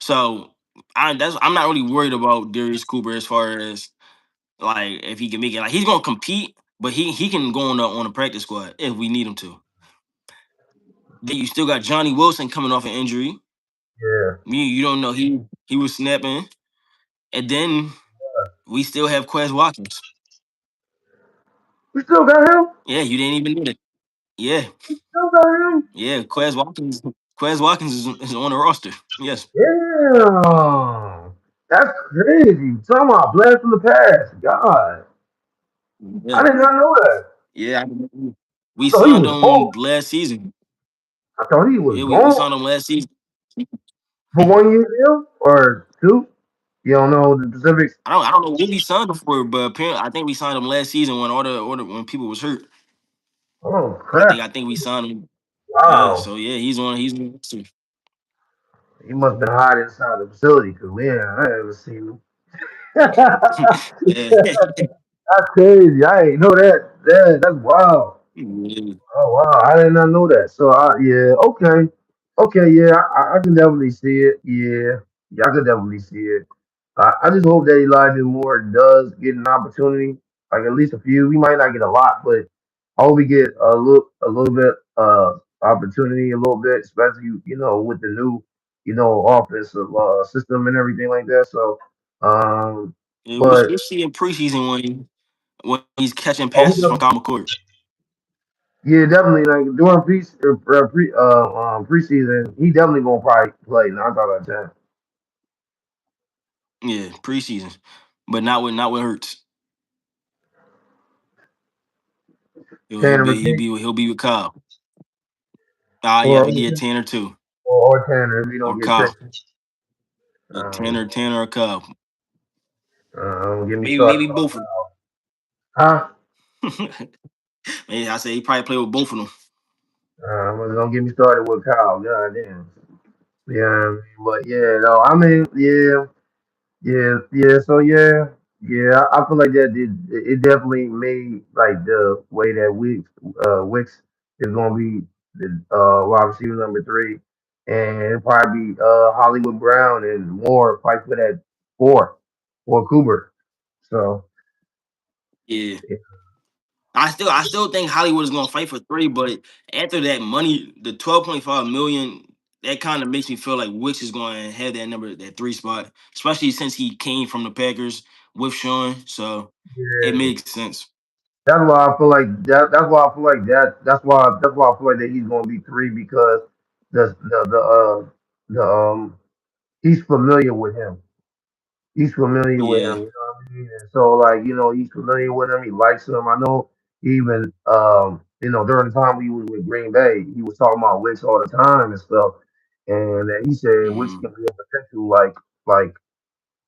So I'm not really worried about Darius Cooper as far as like if he can make it. Like he's gonna compete, but he can go on the practice squad if we need him to. Then you still got Johnny Wilson coming off an injury. Yeah. You don't know he was snapping, and then we still have Quez Watkins. We still got him. Yeah, you didn't even do it. Yeah, Still got him. yeah, Quez Watkins is on the roster. Yes. Damn. That's crazy. Talking about blast from the past. God. I Yeah, did not know that. yeah. We I thought he signed was old. him last season. I thought he was Yeah, we gone signed him last season. for 1 year deal or two. You don't know the specifics. I don't know what we signed him for, but apparently I think we signed him last season when all the when people was hurt. Oh crap! I think we signed him. Yeah, Wow, so yeah, he's on the roster. he must have been hiding inside the facility because I ain't ever seen him. That's Yeah. crazy. I ain't know that. That's wild. Yeah. Oh wow, I did not know that. So yeah, okay, yeah, I can definitely see it. Yeah, I can definitely see it. I just hope that Elijah Moore does get an opportunity, like at least a few. We might not get a lot, but I hope we get a little bit opportunity, a little bit, especially with the new. offensive system and everything like that. So, um, Yeah, but we'll see in preseason when he's catching oh, he passes from does- Kyle McCord. yeah, definitely like during preseason, he definitely gonna probably play 9 times out of 10. Yeah, preseason, but not with Hurts. Tanner McKee He'll be with Kyle. Ah, yeah, or he get 10 or 2 or Tanner if he don't or get Kyle. Texas. Yeah, Um, Tanner or Kyle. don't get me started Maybe about both of huh? them. Maybe I say he probably play with both of them. Don't get me started with Kyle. God damn. Yeah, I mean, but yeah, no, I mean, yeah. Yeah. So yeah. I feel like that it definitely made like the way that Wicks is gonna be the wide receiver number 3, and it'll probably be Hollywood Brown and Moore probably put at 4 or Cooper. So Yeah. yeah, I still think Hollywood is gonna fight for 3, but after that money, the 12.5 million, that kind of makes me feel like Wicks is gonna have that number, that 3 spot, especially since he came from the Packers with Sean. So it yeah. makes sense. That's why I feel like that. That's why I feel like that. That's why I feel like that he's gonna be 3 because the he's familiar with him. He's familiar with him. Yeah. You know what I mean? And so like he's familiar with him. He likes him. I know even during the time we was with Green Bay, he was talking about Wicks all the time and stuff. And he said Wicks Mm-hmm. can be a potential like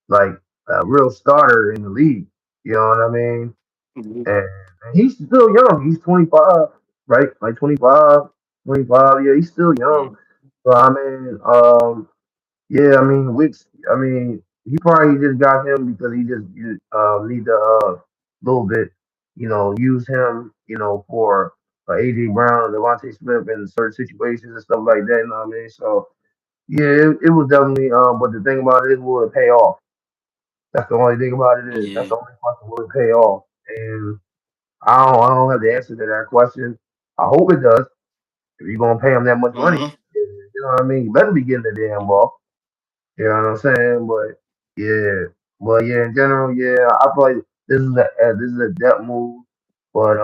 like a real starter in the league. You know what I mean? And he's still young. He's 25, right? Like 25, 25. Yeah, he's still young. So I mean, yeah, I mean, Wicks. I mean, he probably just got him because he just need to little bit, use him, for AJ Brown, Devontae Smith in certain situations and stuff like that. You know what I mean? So yeah, it was definitely. But the thing about it is, will it pay off? That's the only thing about it is. That's Yeah. the only question. Will it pay off? And I don't have the answer to that question. I hope it does. If you're gonna pay him that much money, Uh-huh. you know what I mean. You better be getting the damn ball. You know what I'm saying? Yeah, but yeah, in general, yeah, I feel like this is a depth move, but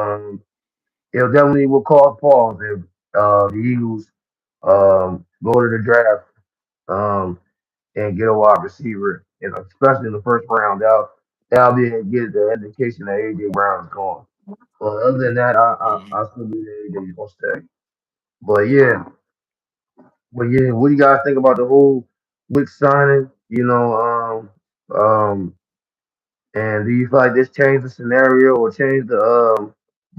it definitely will cause pause if the Eagles go to the draft um and get a wide receiver, and especially in the first round. That'll be get the indication that AJ Brown's gone. But other than that, I still believe that AJ's gonna stay. But yeah, what do you guys think about the whole Wick signing? And do you feel like this changed the scenario or changed the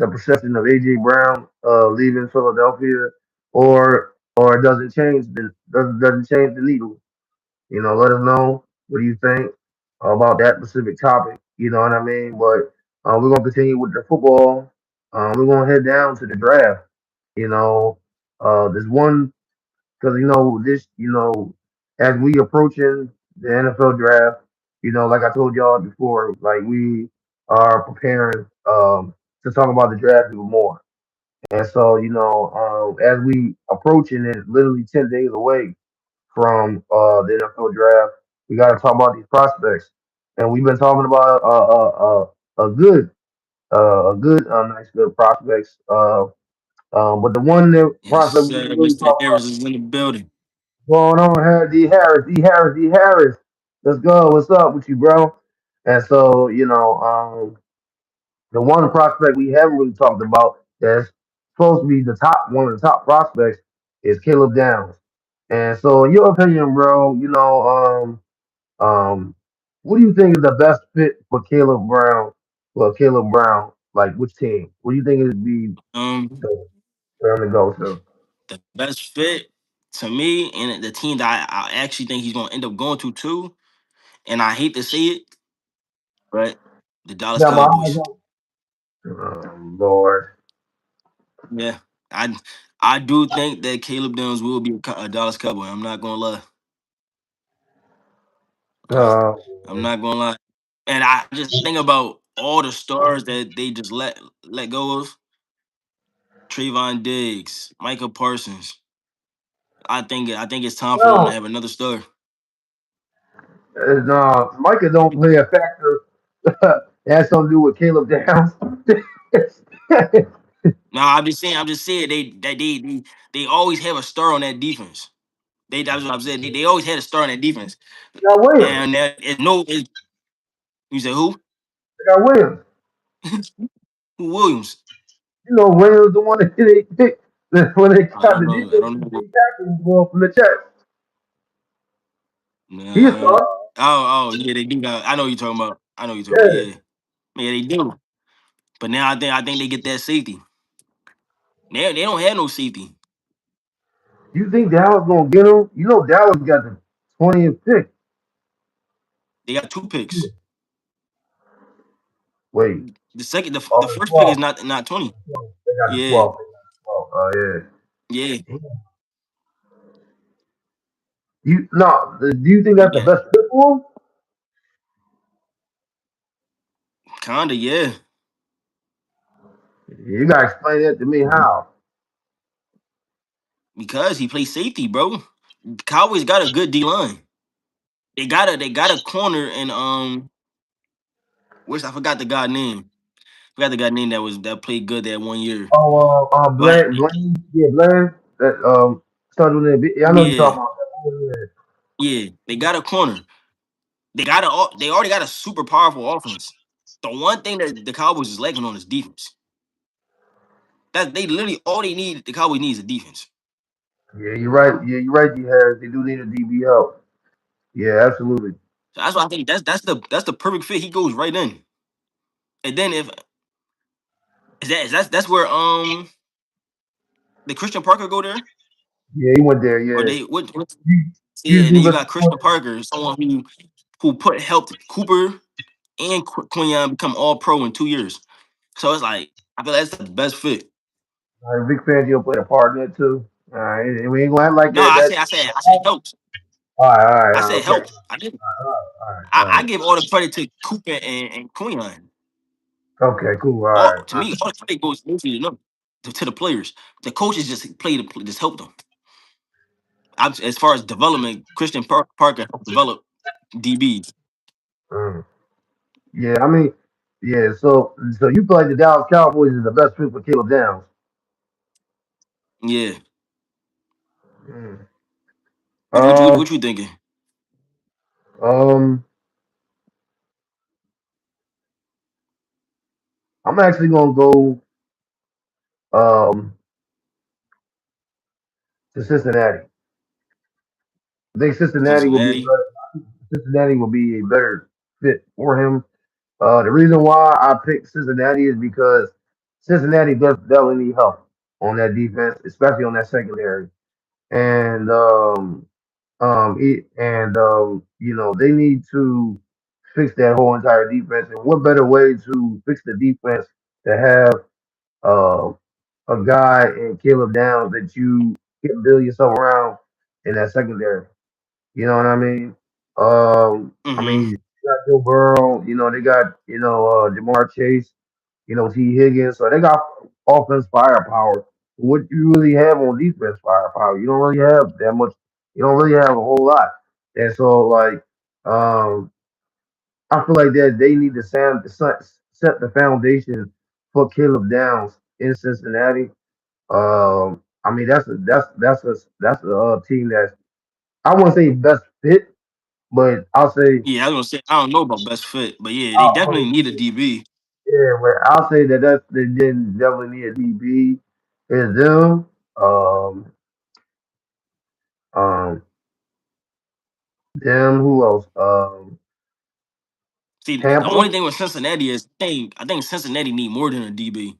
perception of AJ Brown leaving Philadelphia, or does it change the doesn't change the needle? Let us know what do you think about that specific topic. You know what I mean? But we're gonna continue with the football. We're gonna head down to the draft. There's one because as we approaching the NFL draft, like I told y'all before, like we are preparing to talk about the draft even more. And so, as we approaching it, literally 10 days away from the NFL draft, we got to talk about these prospects, and we've been talking about nice good prospects. But the one that Yes, prospect we sir. really Mr. talk about. Harris is in the building. Going on here, D Harris, D Harris, D Harris. Let's go. What's up with you, bro? And so, the one prospect we haven't really talked about that's supposed to be one of the top prospects is Caleb Downs. And so, in your opinion, bro, what do you think is the best fit for Caleb Brown? Well, Caleb Brown, like which team? What do you think it'd be Um, for him to go to? the best fit to me and the team that I actually think he's gonna end up going to too, and I hate to say it, but the Dallas Yeah, my eyes Cowboys. on. Lord. Yeah, I I do think that Caleb Downs will be a Dallas Cowboy. I'm not gonna lie. I, I'm Oh, not gonna lie. And I just think about all the stars that they just let go of: Trayvon Diggs, Michael Parsons. I think it's time for them to No, have another star. no, Micah don't play a factor. It has something to do with Caleb Downs. No, I'm just saying they always have a star on that defense. That's what I'm saying. They always had a star on that defense. They got Williams. And it's no, you said who? They got Williams. Who Williams? You know, Williams the one that they picked when they I got don't the know. I defense don't to know. take tackles going from the chest. He a Nah. star. Yeah, they do got. I know what you're talking about. I know what you're talking about. Yeah. Yeah, yeah, they do. But now I think they get that safety. They don't have no safety. You think Dallas gonna get him? You know Dallas got the 20th pick. They got two picks. Wait, The oh, the first pick is 12th. not 20. They got the Yeah, 12th. They got the 12th. Oh yeah, yeah. You no. Do you think they that's the got best pick for him? kinda yeah You gotta explain that to me. How? because he plays safety, bro. Cowboys got a good D line. They got a corner and which I forgot the guy name. Forgot the guy name that played good that 1 year. Oh, But Blaine, yeah, Blaine. That started with that. Yeah, I know you're yeah, talking about that. yeah, they got a corner. They already got a super powerful offense. The one thing that the Cowboys is lacking on is defense. That they literally all they need. The Cowboys needs a defense. Yeah, you're right. Yeah, you're right. You have. They do need a DB help. Yeah, absolutely. So that's why I think that's the perfect fit. He goes right in. And then if that's where the Christian Parker go there Yeah, he went there. or Yeah, they what he's yeah. a And then you got defensive Christian coordinator. Parker, someone who helped Cooper and Quinion become all pro in 2 years. So it's like I feel that's the best fit. Vic Fangio played a part in it too. All right, and we ain't gonna act like No, that. I said helped. I All right, said okay. helped. I didn't. All I right, give all the credit to Cooper and Quinion. okay, cool. All All right, to me, all the credit goes mostly to them, to the players. The coaches just help them. As far as development, Christian Parker helped develop DBs. Mm. Yeah, I mean, yeah. So you feel like the Dallas Cowboys is the best fit for Caleb Downs? Yeah. Mm. What Uh, you thinking? um, I'm actually gonna go to Cincinnati. I think Cincinnati. Cincinnati will be a better fit for him. The reason why I picked Cincinnati is because Cincinnati does definitely need help on that defense, especially on that secondary. And you know, they need to fix that whole entire defense. And what better way to fix the defense to have uh, a guy in Caleb Downs that you can build yourself around in that secondary. You know what I mean? Mm-hmm. You got Joe Burrow. You know they got Jamar Chase. You know T Higgins. So they got offense firepower. What you really have on defense firepower? You don't really have that much. You don't really have a whole lot. And so um, I feel like that they need to set the foundation for Caleb Downs in Cincinnati. I mean that's a team that's I wouldn't say best fit, but I'll say Yeah, I was gonna say I don't know about best fit, but yeah, they but definitely need a DB. yeah, but I'll say that they didn't definitely need a DB. Is them, um, um, them. Who else? See, the Tampa. only thing with Cincinnati is I think Cincinnati need more than a DB.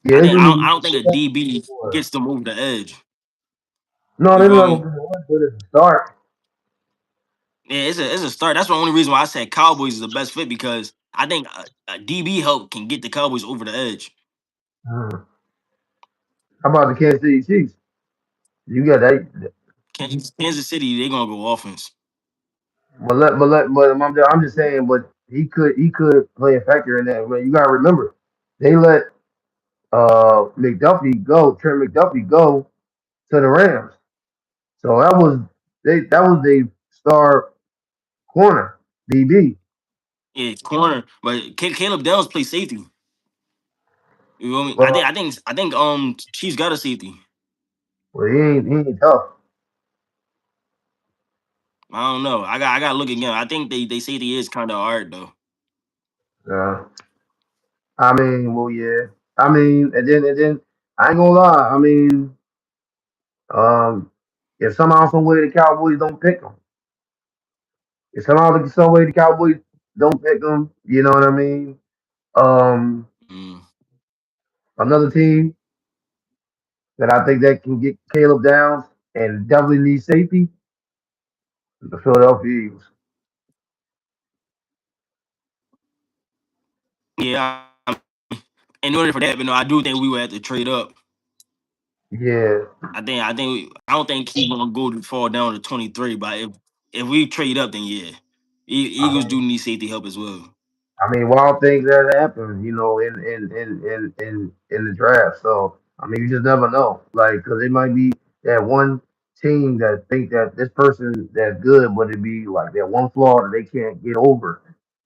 Yeah, they do I need. don't think a DB gets them over the edge. No, You they're feel not me? gonna do one, but at the start. Yeah, it's a start. That's the only reason why I said Cowboys is the best fit because I think a DB help can get the Cowboys over the edge. Hmm. How about the Kansas City Chiefs? You got that. Kansas City, they gonna go offense. But I'm just saying, but he could play a factor in that. But you gotta remember, they let McDuffie go, Trent McDuffie go, to the Rams. So that was the star corner DB. Yeah, corner. But Caleb Downs plays safety. You know what I mean? Well, I think Chiefs got a safety. he ain't tough. I don't know. I gotta look again. I think they safety is kind of hard though. Uh, I mean, well, yeah. I mean, and then I ain't gonna lie. I mean, um, if somehow some way the Cowboys don't pick him, if somehow some way the Cowboys don't pick him, you know what I mean? Um, Mm. another team that I think that can get Caleb Downs and definitely need safety, the Philadelphia Eagles. Yeah. In order for that, but no, I do think we would have to trade up. Yeah, I don't think he's gonna go to fall down to 23. But if we trade up, then yeah, I Eagles do mean, need safety help as well. wild things that happen, you know, in the draft. So I mean, you just never know, like, because it might be that one team that think that this person that's good, but it be like that one flaw that they can't get over,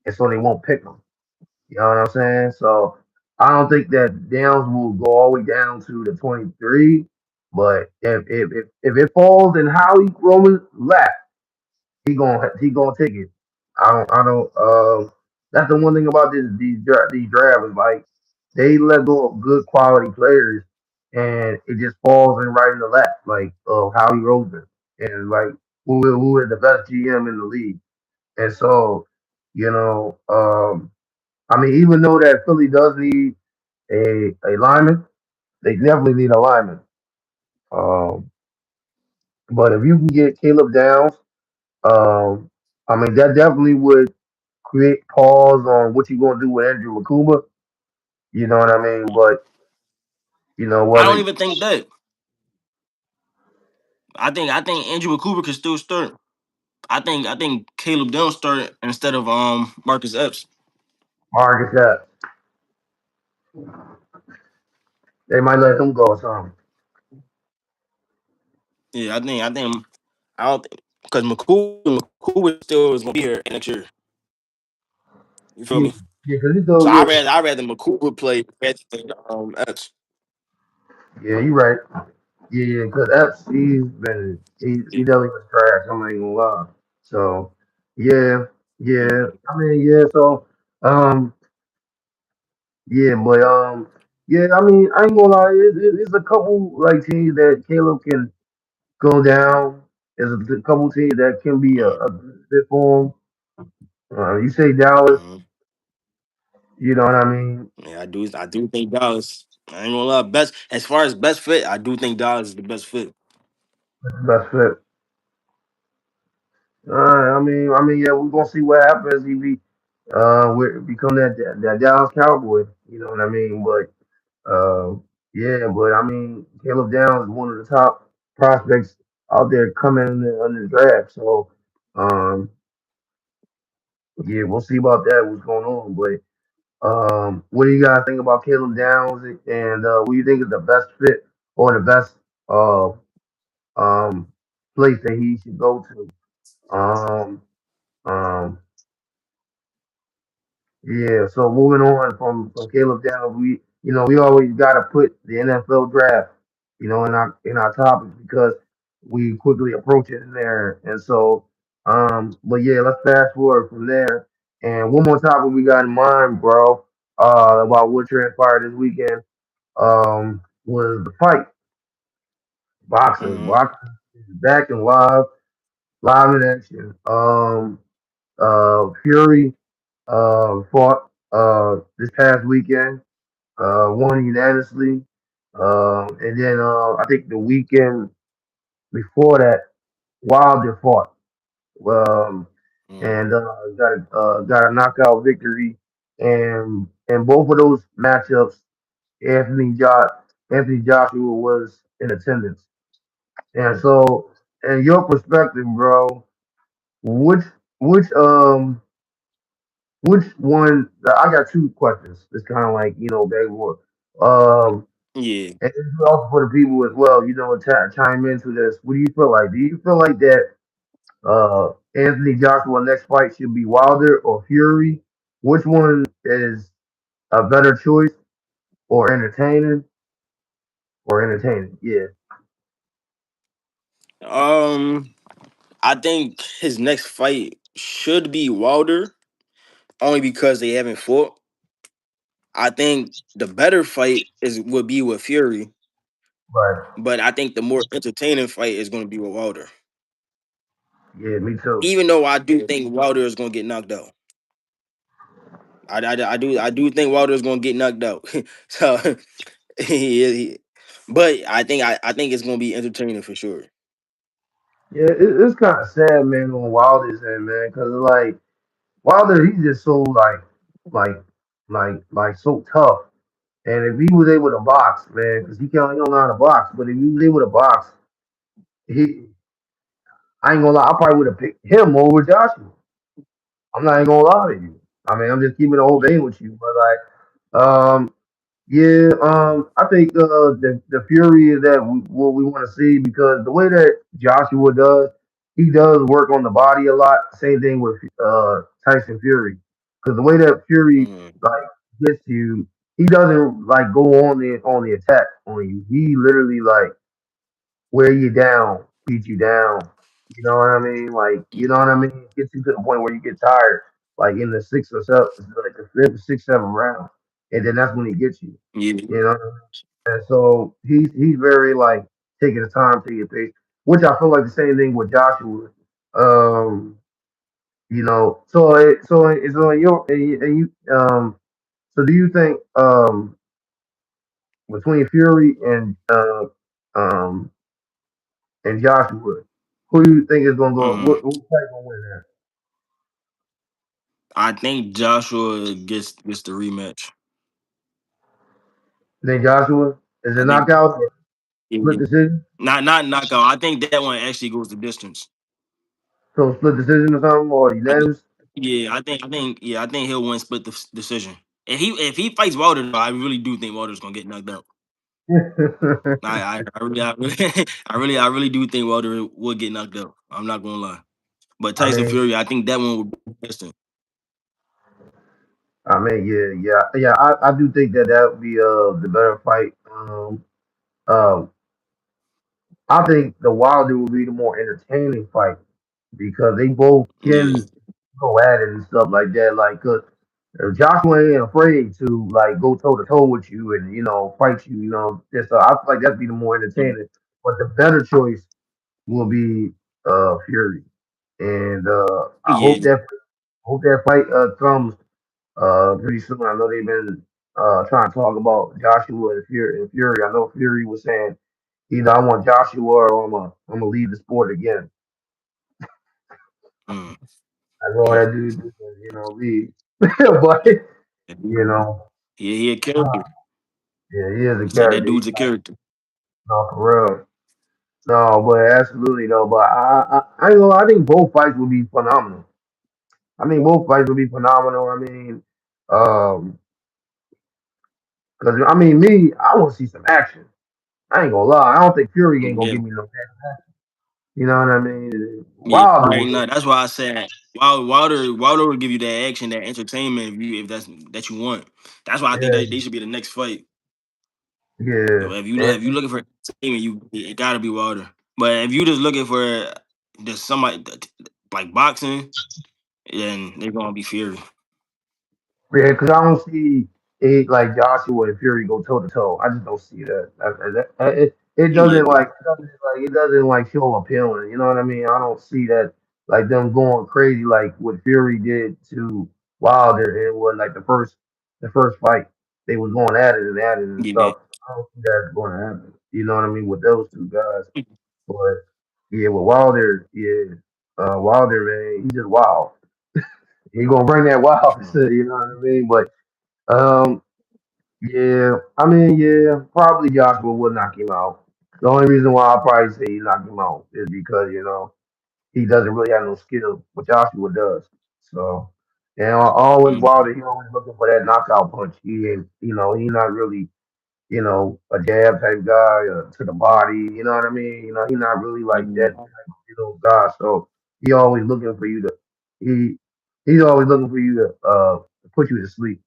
and so they won't pick them. You know what I'm saying? So I don't think that Downs will go all the way down to the 23. But if it falls in Howie Roman's lap, he gonna take it. I don't. That's the one thing about these drafts is like they let go of good quality players, and it just falls in right in the lap like of Howie Roseman and like who is the best GM in the league. And so you know, I mean, even though that Philly does need a lineman, they definitely need a lineman. Um, but if you can get Caleb Downs, um, I mean, that definitely would create pause on what you're gonna do with Andrew Makuba. You know what I mean? But you know I don't whether even think that. I think Andrew Cooper could still start. I think Caleb Downs start instead of Marcus Epps. Marcus that they might let him go or something. Yeah, I don't think because McCool still is gonna be here next year. You feel Yeah, me? yeah, because he So told yeah, I rather McCool play better than Epps. yeah, you right. Yeah, yeah, because Epps he definitely was trash. I'm not even gonna lie. So yeah, yeah. I mean yeah. So um yeah, but yeah. I mean I ain't gonna lie. It's a couple like teams that Caleb can go down. There's a couple teams that can be Mm-hmm. a good fit for him. You say Dallas, Mm-hmm. you know what I mean? Yeah, I do think Dallas. I ain't gonna lie. Best as far as best fit, I do think Dallas is the best fit. Best fit. Yeah, we're gonna see what happens. He be become that Dallas Cowboy. You know what I mean? But yeah, but I mean, Caleb Downs is one of the top prospects out there coming in the draft. So um, yeah, we'll see about that. What's going on? But what do you guys think about Caleb Downs and what do you think is the best fit or the best uh um place that he should go to? Um, um, yeah. So moving on from Caleb Downs, we always got to put the NFL draft, in our topics because we quickly approach it in there. And so, but yeah, let's fast forward from there. And one more topic we got in mind, bro, about what transpired this weekend, was the fight, boxing. Mm-hmm. Boxing is back and live in action. Fury fought this past weekend, won unanimously. And then I think the weekend before that, Wilder fought, um, and got a knockout victory. And both of those matchups, Anthony jo- Anthony Joshua was in attendance. And so, in your perspective, bro, which which which one? I got two questions. It's kind of like back and forth. Yeah. And this is also for the people as well, chime into this. What do you feel like? Do you feel like that Anthony Joshua next fight should be Wilder or Fury? Which one is a better choice or entertaining? Or entertaining, yeah. Um, I think his next fight should be Wilder, only because they haven't fought. I think the better fight is would be with Fury, Right. but I think the more entertaining fight is going to be with Wilder. Yeah, me too. Even though I do think Wilder is going to get knocked out. I do think Wilder is going to get knocked out. So, but I think it's going to be entertaining for sure. Yeah, it's kind of sad, man, on Wilder's end, man, because like Wilder, he's just so like, like so tough. And if he was able to box, man, because he don't know how to box, but if he was able to box, he, I ain't gonna lie, I probably would have picked him over Joshua. I'm not even gonna lie to you. I mean, I'm just keeping the whole thing with you, but like, yeah, I think the fury is that what we want to see because the way that Joshua does, he does work on the body a lot. Same thing with Tyson Fury, because the way that Fury Mm, like gets you, he doesn't like go on the attack on you. He literally like wear you down, beat you down. You know what I mean? Like you know what I mean? Gets you to the point where you get tired, like in the sixth or seven, like the fifth, sixth, seventh round, and then that's when he gets you. yeah, You know, and so he's very like taking his time, taking his pace, which I feel like the same thing with Joshua. Um, so in your and so do you think between Fury um and Joshua, who do you think is gonna go? mm. Who's gonna win that? I think Joshua gets the rematch. You think Joshua is I it think knockout or split yeah, decision? not knockout. I think that one actually goes the distance. So split decision or something or I think unanimous? yeah, I think he'll win split decision. If he fights Wilder, though, I really do think Wilder's gonna get knocked out. I really do think Wilder will get knocked out. I'm not gonna lie. But I Tyson mean, Fury, I think that one would be distant. yeah. I do think that that would be the better fight. Um, I think the Wilder will be the more entertaining fight because they both Yeah, can go at it and stuff like that. Like, cause Joshua ain't afraid to like go toe to toe with you and fight you. Just I feel like that'd be the more entertaining. But the better choice will be Fury, and yeah, hope that fight comes pretty soon. I know they've been trying to talk about Joshua and Fury. I know Fury was saying either I want Joshua or I'm gonna leave the sport again. mm, I know mm. that dude, leave, but Yeah, he a uh, character. yeah, he is He a said that character. dude's a character. No, for real. No, but absolutely no. But I ain't gonna lie, I think both fights would be phenomenal. I think both fights would be phenomenal. I mean, um, because I mean, me, I want to see some action. I ain't gonna lie. I don't think Fury ain't gonna Yeah, give me no. You know what I mean? yeah, Wilder right. will. No, that's why I said Wilder will give you that action, that entertainment if that you want. That's why I think Yeah, they should be the next fight. yeah. So if you looking for entertainment, it gotta be Wilder. But if you just looking for just somebody like boxing, then they're gonna be Fury. Yeah, because I don't see it like Joshua and Fury go toe to toe. I just don't see that. It Yeah, doesn't like it doesn't like feel appealing. You know what I mean? I don't see that like them going crazy like what Fury did to Wilder and what like the first fight they was going at it and yeah, stuff. I don't see that going to happen. You know what I mean with those two guys. But yeah, with Wilder, yeah, Wilder man, he just wild. He gonna bring that wild mm, to you know what I mean? But um, yeah, I mean, yeah, probably Joshua would knock him out. The only reason why I probably say he knocked him out is because he doesn't really have no skill, but Joshua does. So, and always mm, Wilder, he always looking for that knockout punch. He ain't, he not really. a jab type guy to the body. You know what I mean? He's not really like that Mhm. type of, guy. So he always looking for you to he he's always looking for you to put you to sleep.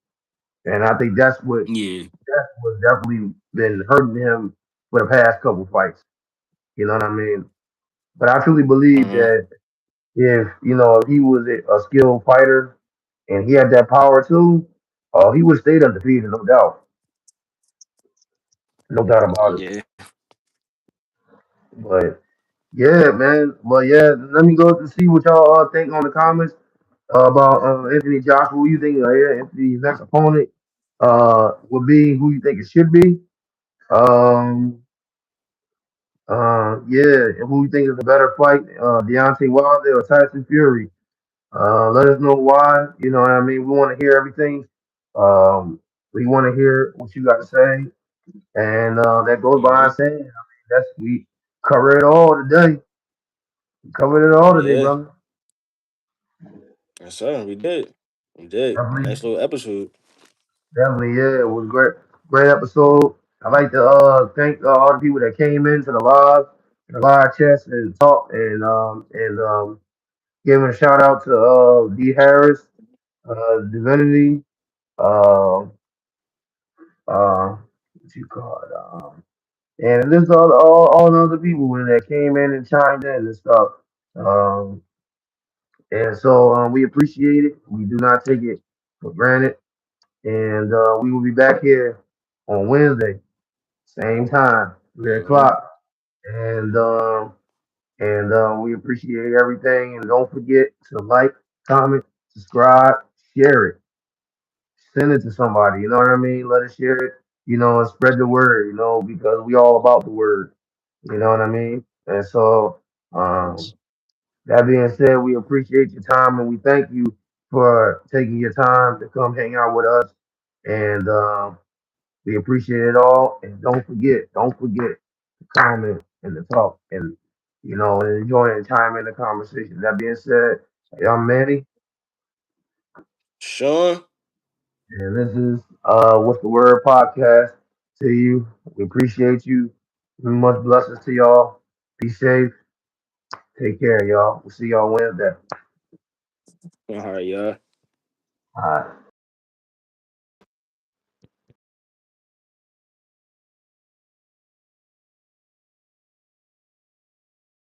And I think Yeah. that's what's definitely been hurting him for the past couple fights. You know what I mean? But I truly believe Uh-huh. that if he was a skilled fighter and he had that power too, he would have stayed undefeated, no doubt about it. Yeah. But yeah, man. Well, yeah. Let me go to see what y'all think on the comments about Anthony Joshua. Who you think Anthony's next opponent would be? Who you think it should be? Um, yeah. And who you think is a better fight? Deontay Wilder or Tyson Fury? Let us know why. You know what I mean? We want to hear everything. Um, we want to hear what you got to say. And that goes by Hmm. saying, I mean, we covered it all today. We covered it all today, Yeah. brother. Yes, sir. We did. We did. Definitely, Nice little episode. definitely, yeah. It was great, great episode. I'd like to thank all the people that came into the live chats and talk and giving a shout out to D Harris, Divinity, uh, what you call it, and this all the other people that came in and chimed in and stuff. Um, and so we appreciate it. We do not take it for granted. And we will be back here on Wednesday, same time, 3 o'clock. Hmm. And we appreciate everything. And don't forget to like, comment, subscribe, share it, send it to somebody. You know what I mean? Let us share it. And spread the word. Because we all about the word. You know what I mean? And so, um, that being said, we appreciate your time and we thank you for taking your time to come hang out with us. And we appreciate it all. And don't forget to comment and to talk and enjoy the time in the conversation. That being said, I'm Manny, Sean. and this is What's the Word podcast to you. We appreciate you. Much blessings to y'all. Be safe. Take care, y'all. We'll see y'all Wednesday. All right, y'all. All right.